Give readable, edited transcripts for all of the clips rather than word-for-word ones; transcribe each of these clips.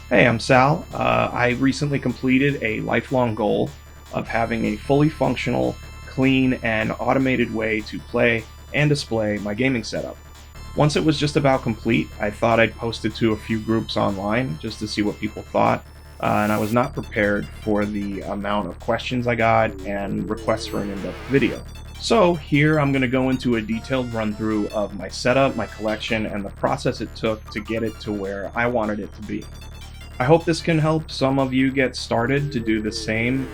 Hey, I'm Sal. I recently completed a lifelong goal of having a fully functional, clean, and automated way to play and display my gaming setup. Once it was just about complete, I thought I'd post it to a few groups online just to see what people thought, and I was not prepared for the amount of questions I got and requests for an in-depth video. So here I'm going to go into a detailed run through of my setup, my collection, and the process it took to get it to where I wanted it to be. I hope this can help some of you get started to do the same,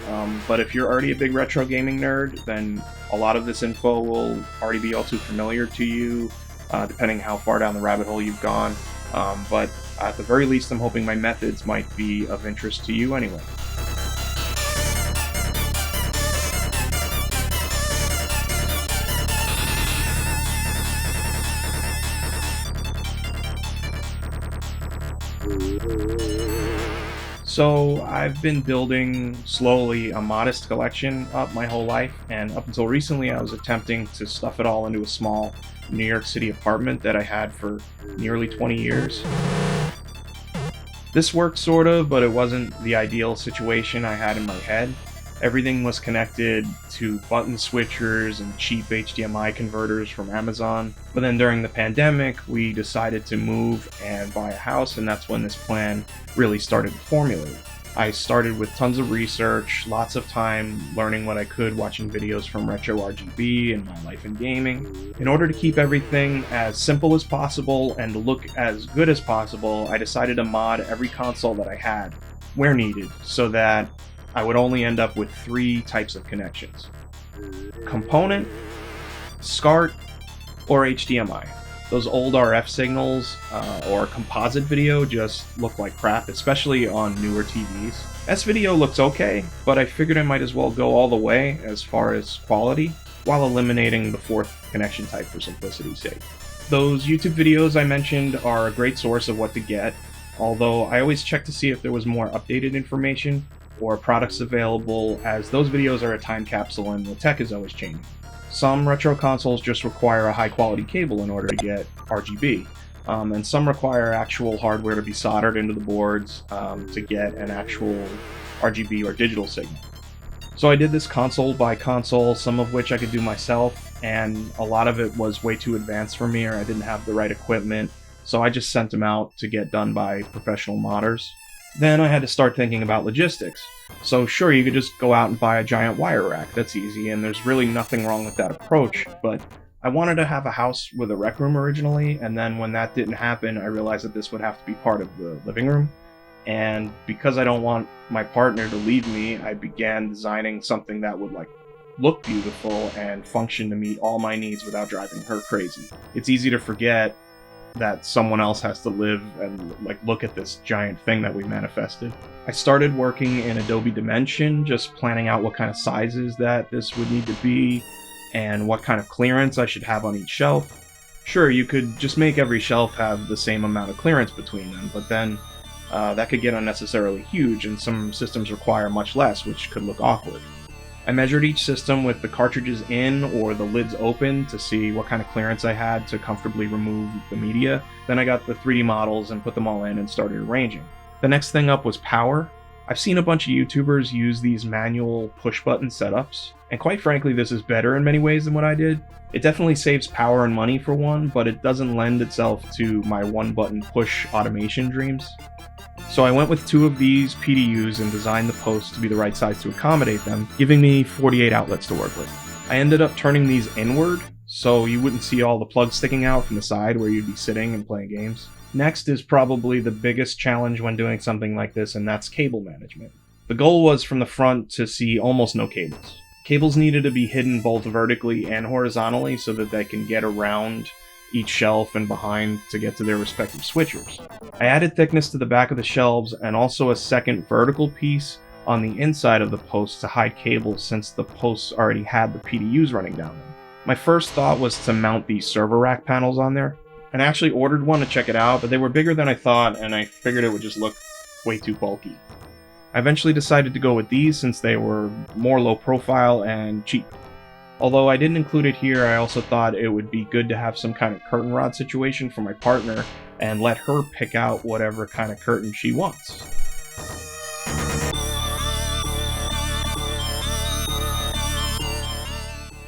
but if you're already a big retro gaming nerd, then a lot of this info will already be all too familiar to you, depending how far down the rabbit hole you've gone. But at the very least, I'm hoping my methods might be of interest to you anyway. So I've been building slowly a modest collection up my whole life, and up until recently I was attempting to stuff it all into a small New York City apartment that I had for nearly 20 years. This worked sort of, but it wasn't the ideal situation I had in my head. Everything was connected to button switchers and cheap HDMI converters from Amazon. But then during the pandemic, we decided to move and buy a house, and that's when this plan really started to formulate. I started with tons of research, lots of time learning what I could, watching videos from Retro RGB and My Life in Gaming. In order to keep everything as simple as possible and look as good as possible, I decided to mod every console that I had where needed so that I would only end up with three types of connections: component, SCART, or HDMI. Those old RF signals or composite video just look like crap, especially on newer TVs. S-video looks okay, but I figured I might as well go all the way as far as quality, while eliminating the fourth connection type for simplicity's sake. Those YouTube videos I mentioned are a great source of what to get, although I always check to see if there was more updated information or products available, as those videos are a time capsule and the tech is always changing. Some retro consoles just require a high quality cable in order to get RGB, and some require actual hardware to be soldered into the boards to get an actual RGB or digital signal. So I did this console by console, some of which I could do myself, and a lot of it was way too advanced for me, or I didn't have the right equipment, so I just sent them out to get done by professional modders. Then I had to start thinking about logistics. So sure, you could just go out and buy a giant wire rack, that's easy, and there's really nothing wrong with that approach, but I wanted to have a house with a rec room originally, and then when that didn't happen, I realized that this would have to be part of the living room. And because I don't want my partner to leave me, I began designing something that would look beautiful and function to meet all my needs without driving her crazy. It's easy to forget that someone else has to live and look at this giant thing that we manifested. I started working in Adobe Dimension, just planning out what kind of sizes that this would need to be and what kind of clearance I should have on each shelf. Sure, you could just make every shelf have the same amount of clearance between them, but then that could get unnecessarily huge, and some systems require much less, which could look awkward. I measured each system with the cartridges in or the lids open to see what kind of clearance I had to comfortably remove the media. Then I got the 3D models and put them all in and started arranging. The next thing up was power. I've seen a bunch of YouTubers use these manual push-button setups, and quite frankly this is better in many ways than what I did. It definitely saves power and money for one, but it doesn't lend itself to my one-button push automation dreams. So I went with two of these PDUs and designed the posts to be the right size to accommodate them, giving me 48 outlets to work with. I ended up turning these inward, so you wouldn't see all the plugs sticking out from the side where you'd be sitting and playing games. Next is probably the biggest challenge when doing something like this, and that's cable management. The goal was from the front to see almost no cables. Cables needed to be hidden both vertically and horizontally so that they can get around each shelf and behind to get to their respective switchers. I added thickness to the back of the shelves and also a second vertical piece on the inside of the posts to hide cables, since the posts already had the PDUs running down them. My first thought was to mount these server rack panels on there, and I actually ordered one to check it out, but they were bigger than I thought and I figured it would just look way too bulky. I eventually decided to go with these since they were more low profile and cheap. Although I didn't include it here, I also thought it would be good to have some kind of curtain rod situation for my partner and let her pick out whatever kind of curtain she wants.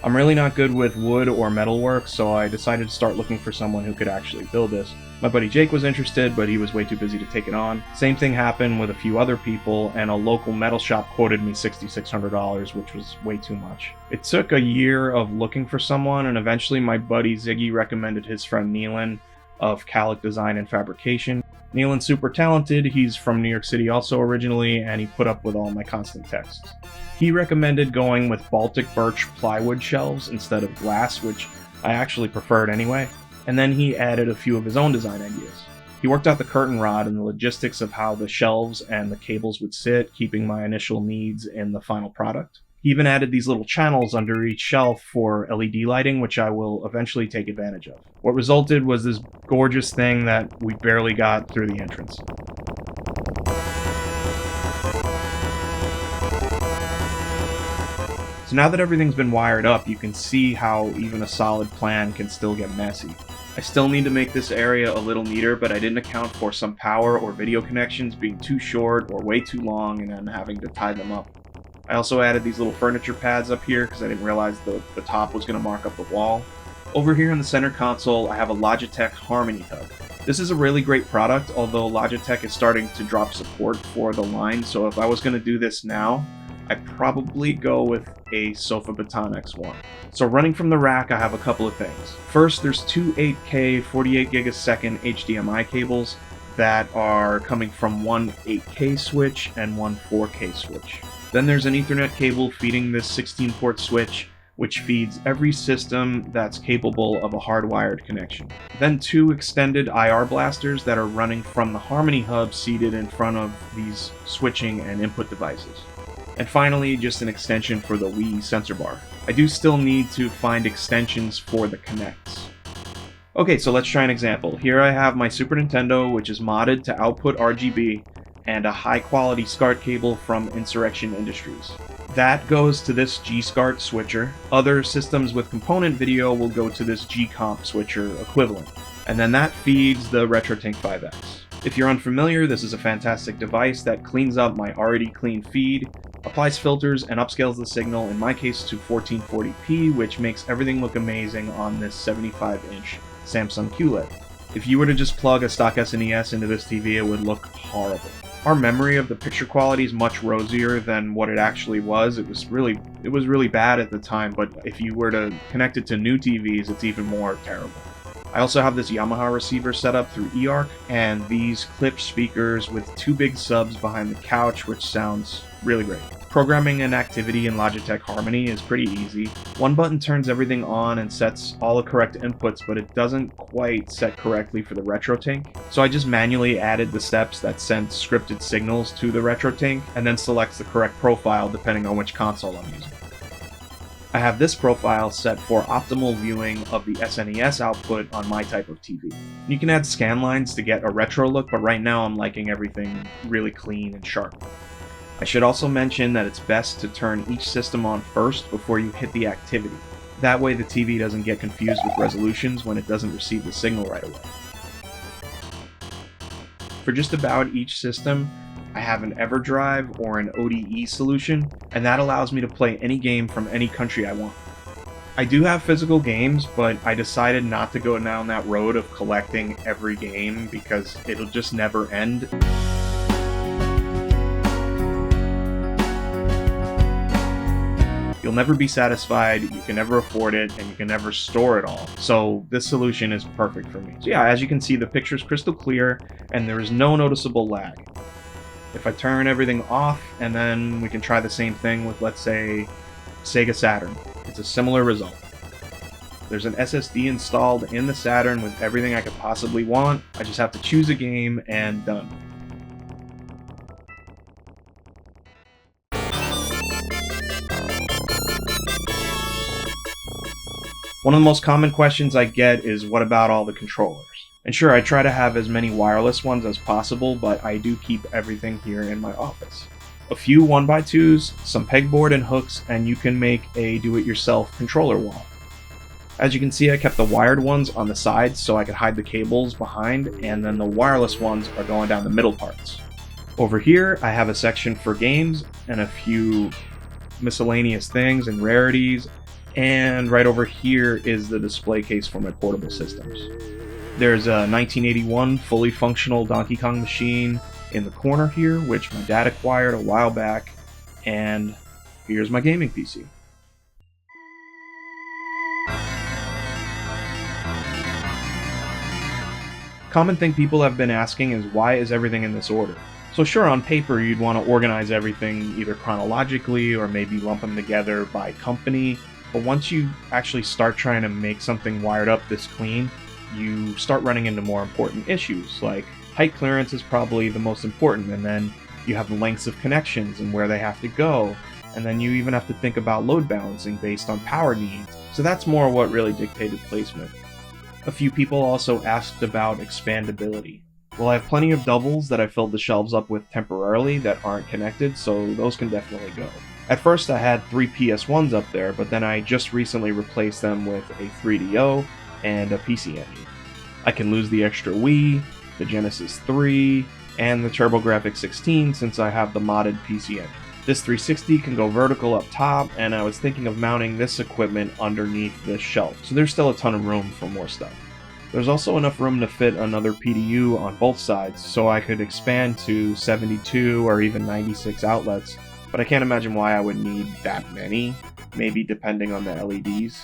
I'm really not good with wood or metalwork, so I decided to start looking for someone who could actually build this. My buddy Jake was interested, but he was way too busy to take it on. Same thing happened with a few other people, and a local metal shop quoted me $6,600, which was way too much. It took a year of looking for someone, and eventually my buddy Ziggy recommended his friend Neelan of Calic Design and Fabrication. Neelan's super talented, he's from New York City also originally, and he put up with all my constant texts. He recommended going with Baltic birch plywood shelves instead of glass, which I actually preferred anyway, and then he added a few of his own design ideas. He worked out the curtain rod and the logistics of how the shelves and the cables would sit, keeping my initial needs in the final product. He even added these little channels under each shelf for LED lighting, which I will eventually take advantage of. What resulted was this gorgeous thing that we barely got through the entrance. So now that everything's been wired up, you can see how even a solid plan can still get messy. I still need to make this area a little neater, but I didn't account for some power or video connections being too short or way too long and then having to tie them up. I also added these little furniture pads up here because I didn't realize the top was going to mark up the wall. Over here in the center console, I have a Logitech Harmony Hub. This is a really great product, although Logitech is starting to drop support for the line, so if I was going to do this now, I'd probably go with a Sofa Baton X1. So running from the rack, I have a couple of things. First, there's two 8K 48 gigasecond HDMI cables that are coming from one 8K switch and one 4K switch. Then there's an Ethernet cable feeding this 16-port switch, which feeds every system that's capable of a hardwired connection. Then two extended IR blasters that are running from the Harmony Hub seated in front of these switching and input devices. And finally, just an extension for the Wii sensor bar. I do still need to find extensions for the Kinects. Okay, so let's try an example. Here I have my Super Nintendo, which is modded to output RGB, and a high-quality SCART cable from Insurrection Industries. That goes to this G-SCART switcher. Other systems with component video will go to this G-Comp switcher equivalent. And then that feeds the RetroTink 5X. If you're unfamiliar, this is a fantastic device that cleans up my already clean feed, applies filters, and upscales the signal, in my case to 1440p, which makes everything look amazing on this 75-inch Samsung QLED. If you were to just plug a stock SNES into this TV, it would look horrible. Our memory of the picture quality is much rosier than what it actually was. It was really bad at the time, but if you were to connect it to new TVs, it's even more terrible. I also have this Yamaha receiver set up through eARC, and these clipped speakers with two big subs behind the couch, which sounds really great. Programming an activity in Logitech Harmony is pretty easy. One button turns everything on and sets all the correct inputs, but it doesn't quite set correctly for the RetroTink. So I just manually added the steps that send scripted signals to the RetroTink, and then selects the correct profile depending on which console I'm using. I have this profile set for optimal viewing of the SNES output on my type of TV. You can add scan lines to get a retro look, but right now I'm liking everything really clean and sharp. I should also mention that it's best to turn each system on first before you hit the activity. That way the TV doesn't get confused with resolutions when it doesn't receive the signal right away. For just about each system, I have an EverDrive or an ODE solution, and that allows me to play any game from any country I want. I do have physical games, but I decided not to go down that road of collecting every game because it'll just never end. You'll never be satisfied, you can never afford it, and you can never store it all. So this solution is perfect for me. So yeah, as you can see, the picture's crystal clear, and there is no noticeable lag. If I turn everything off, and then we can try the same thing with, let's say, Sega Saturn. It's a similar result. There's an SSD installed in the Saturn with everything I could possibly want. I just have to choose a game, and done. One of the most common questions I get is, what about all the controllers? And sure, I try to have as many wireless ones as possible, but I do keep everything here in my office. A few 1x2s, some pegboard and hooks, and you can make a do-it-yourself controller wall. As you can see, I kept the wired ones on the sides so I could hide the cables behind, and then the wireless ones are going down the middle parts. Over here, I have a section for games and a few miscellaneous things and rarities, and right over here is the display case for my portable systems. There's a 1981 fully functional Donkey Kong machine in the corner here, which my dad acquired a while back, and here's my gaming PC. Common thing people have been asking is, why is everything in this order? So sure, on paper you'd want to organize everything either chronologically or maybe lump them together by company, but once you actually start trying to make something wired up this clean, you start running into more important issues, like height clearance is probably the most important, and then you have the lengths of connections and where they have to go, and then you even have to think about load balancing based on power needs. So that's more what really dictated placement. A few people also asked about expandability. Well, I have plenty of doubles that I filled the shelves up with temporarily that aren't connected, so those can definitely go. At first I had 3 PS1s up there, but then I just recently replaced them with a 3DO and a PC Engine. I can lose the extra Wii, the Genesis 3, and the TurboGrafx 16 since I have the modded PC Engine. This 360 can go vertical up top, and I was thinking of mounting this equipment underneath this shelf, so there's still a ton of room for more stuff. There's also enough room to fit another PDU on both sides, so I could expand to 72 or even 96 outlets, but I can't imagine why I would need that many, maybe depending on the LEDs.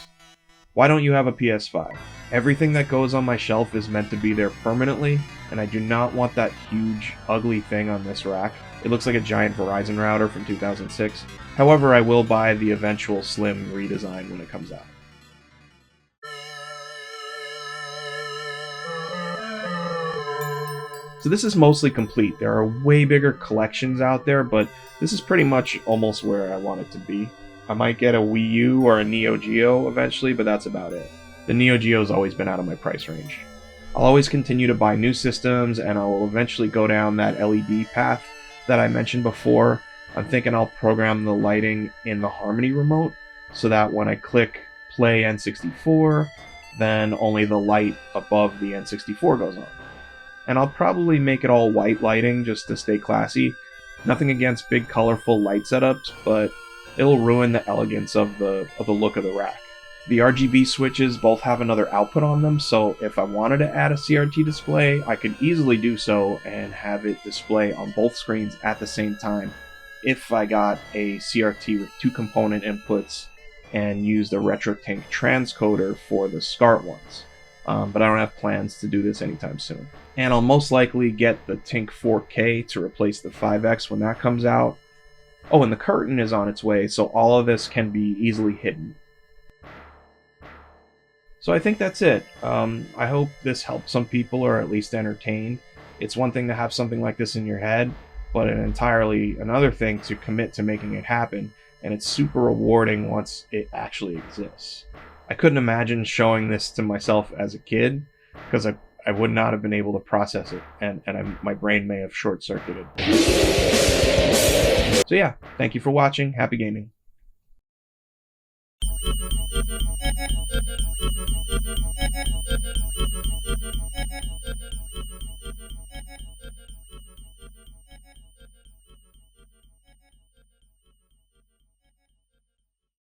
Why don't you have a PS5? Everything that goes on my shelf is meant to be there permanently, and I do not want that huge, ugly thing on this rack. It looks like a giant Verizon router from 2006. However, I will buy the eventual slim redesign when it comes out. So this is mostly complete. There are way bigger collections out there, but this is pretty much almost where I want it to be. I might get a Wii U or a Neo Geo eventually, but that's about it. The Neo Geo's always been out of my price range. I'll always continue to buy new systems, and I will eventually go down that LED path that I mentioned before. I'm thinking I'll program the lighting in the Harmony remote, so that when I click play N64, then only the light above the N64 goes on. And I'll probably make it all white lighting just to stay classy. Nothing against big colorful light setups, but it'll ruin the elegance of the look of the rack. The RGB switches both have another output on them, so if I wanted to add a CRT display, I could easily do so and have it display on both screens at the same time if I got a CRT with 2 component inputs and used a RetroTink transcoder for the SCART ones. But I don't have plans to do this anytime soon. And I'll most likely get the Tink 4K to replace the 5X when that comes out. Oh, and the curtain is on its way, so all of this can be easily hidden. So I think that's it. I hope this helped some people, or at least entertained. It's one thing to have something like this in your head, but an entirely another thing to commit to making it happen, and it's super rewarding once it actually exists. I couldn't imagine showing this to myself as a kid, because I would not have been able to process it, and my brain may have short-circuited. So yeah, thank you for watching. Happy gaming.